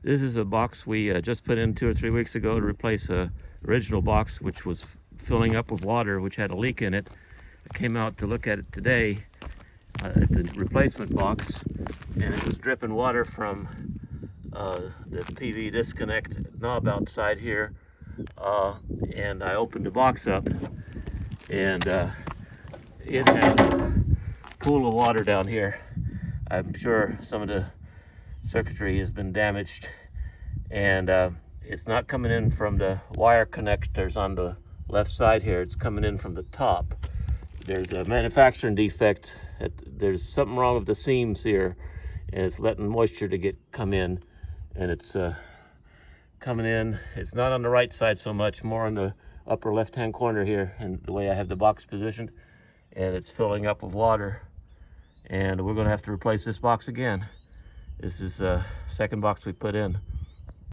This is a box we just put in 2 or 3 weeks ago to replace a original box which was filling up with water, which had a leak in it. I came out to look at it today at the replacement box, and it was dripping water from the PV disconnect knob outside here. And I opened the box up, and it had a pool of water down here. I'm sure some of the circuitry has been damaged, and it's not coming in from the wire connectors on the left side here. It's coming in from the top. There's a manufacturing defect. There's something wrong with the seams here, and it's letting moisture to come in, and it's coming in. It's not on the right side so much, more on the upper left hand corner here, and the way I have the box positioned, and it's filling up with water, and we're going to have to replace this box again. This is the second box we put in.